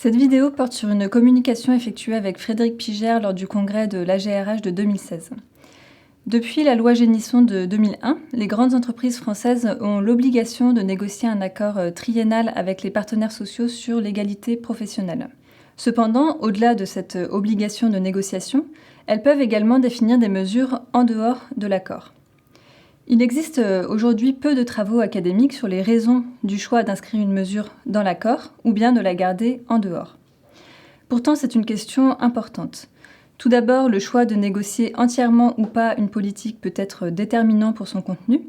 Cette vidéo porte sur une communication effectuée avec Frédéric Pigère lors du congrès de l'AGRH de 2016. Depuis la loi Génisson de 2001, les grandes entreprises françaises ont l'obligation de négocier un accord triennal avec les partenaires sociaux sur l'égalité professionnelle. Cependant, au-delà de cette obligation de négociation, elles peuvent également définir des mesures en dehors de l'accord. Il existe aujourd'hui peu de travaux académiques sur les raisons du choix d'inscrire une mesure dans l'accord ou bien de la garder en dehors. Pourtant, c'est une question importante. Tout d'abord, le choix de négocier entièrement ou pas une politique peut être déterminant pour son contenu.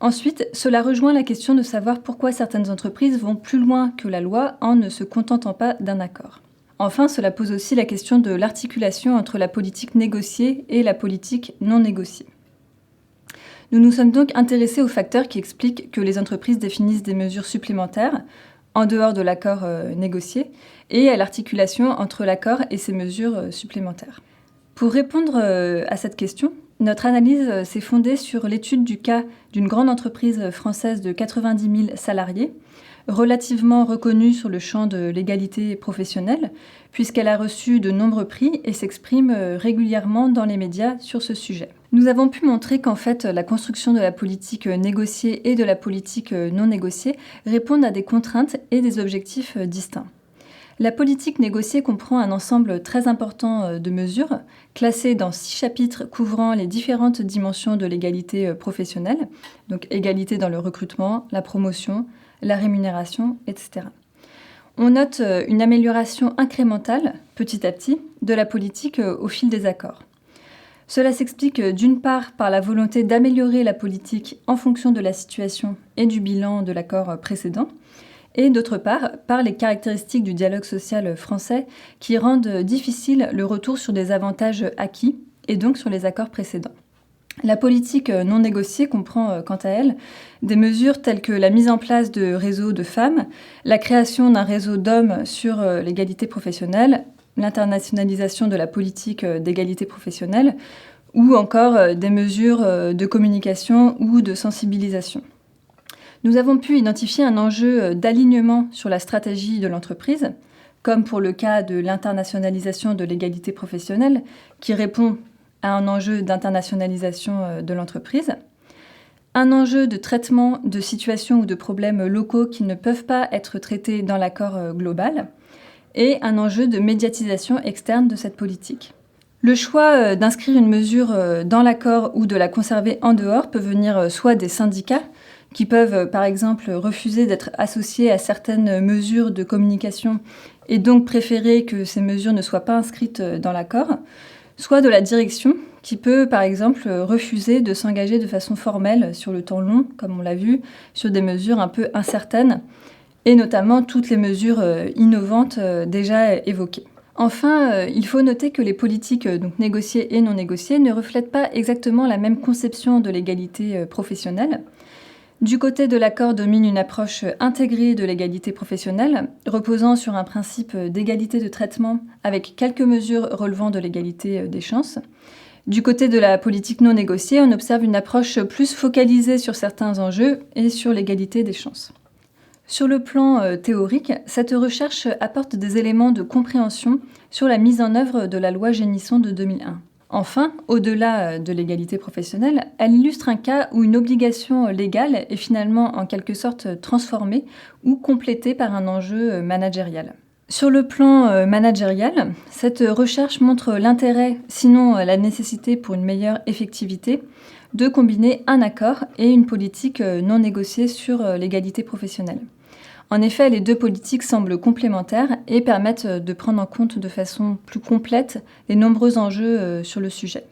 Ensuite, cela rejoint la question de savoir pourquoi certaines entreprises vont plus loin que la loi en ne se contentant pas d'un accord. Enfin, cela pose aussi la question de l'articulation entre la politique négociée et la politique non négociée. Nous nous sommes donc intéressés aux facteurs qui expliquent que les entreprises définissent des mesures supplémentaires en dehors de l'accord négocié et à l'articulation entre l'accord et ces mesures supplémentaires. Pour répondre à cette question, notre analyse s'est fondée sur l'étude du cas d'une grande entreprise française de 90 000 salariés, relativement reconnue sur le champ de l'égalité professionnelle, puisqu'elle a reçu de nombreux prix et s'exprime régulièrement dans les médias sur ce sujet. Nous avons pu montrer qu'en fait, la construction de la politique négociée et de la politique non négociée répondent à des contraintes et des objectifs distincts. La politique négociée comprend un ensemble très important de mesures, classées dans 6 chapitres couvrant les différentes dimensions de l'égalité professionnelle, donc égalité dans le recrutement, la promotion, la rémunération, etc. On note une amélioration incrémentale, petit à petit, de la politique au fil des accords. Cela s'explique d'une part par la volonté d'améliorer la politique en fonction de la situation et du bilan de l'accord précédent, et d'autre part par les caractéristiques du dialogue social français qui rendent difficile le retour sur des avantages acquis et donc sur les accords précédents. La politique non négociée comprend, quant à elle, des mesures telles que la mise en place de réseaux de femmes, la création d'un réseau d'hommes sur l'égalité professionnelle, l'internationalisation de la politique d'égalité professionnelle, ou encore des mesures de communication ou de sensibilisation. Nous avons pu identifier un enjeu d'alignement sur la stratégie de l'entreprise, comme pour le cas de l'internationalisation de l'égalité professionnelle, qui répond à un enjeu d'internationalisation de l'entreprise, un enjeu de traitement de situations ou de problèmes locaux qui ne peuvent pas être traités dans l'accord global, et un enjeu de médiatisation externe de cette politique. Le choix d'inscrire une mesure dans l'accord ou de la conserver en dehors peut venir soit des syndicats, qui peuvent par exemple refuser d'être associés à certaines mesures de communication et donc préférer que ces mesures ne soient pas inscrites dans l'accord, soit de la direction, qui peut par exemple refuser de s'engager de façon formelle sur le temps long, comme on l'a vu, sur des mesures un peu incertaines, et notamment toutes les mesures innovantes déjà évoquées. Enfin, il faut noter que les politiques donc négociées et non négociées ne reflètent pas exactement la même conception de l'égalité professionnelle. Du côté de l'accord domine une approche intégrée de l'égalité professionnelle, reposant sur un principe d'égalité de traitement avec quelques mesures relevant de l'égalité des chances. Du côté de la politique non négociée, on observe une approche plus focalisée sur certains enjeux et sur l'égalité des chances. Sur le plan théorique, cette recherche apporte des éléments de compréhension sur la mise en œuvre de la loi Génisson de 2001. Enfin, au-delà de l'égalité professionnelle, elle illustre un cas où une obligation légale est finalement en quelque sorte transformée ou complétée par un enjeu managérial. Sur le plan managérial, cette recherche montre l'intérêt, sinon la nécessité pour une meilleure effectivité, de combiner un accord et une politique non négociée sur l'égalité professionnelle. En effet, les deux politiques semblent complémentaires et permettent de prendre en compte de façon plus complète les nombreux enjeux sur le sujet.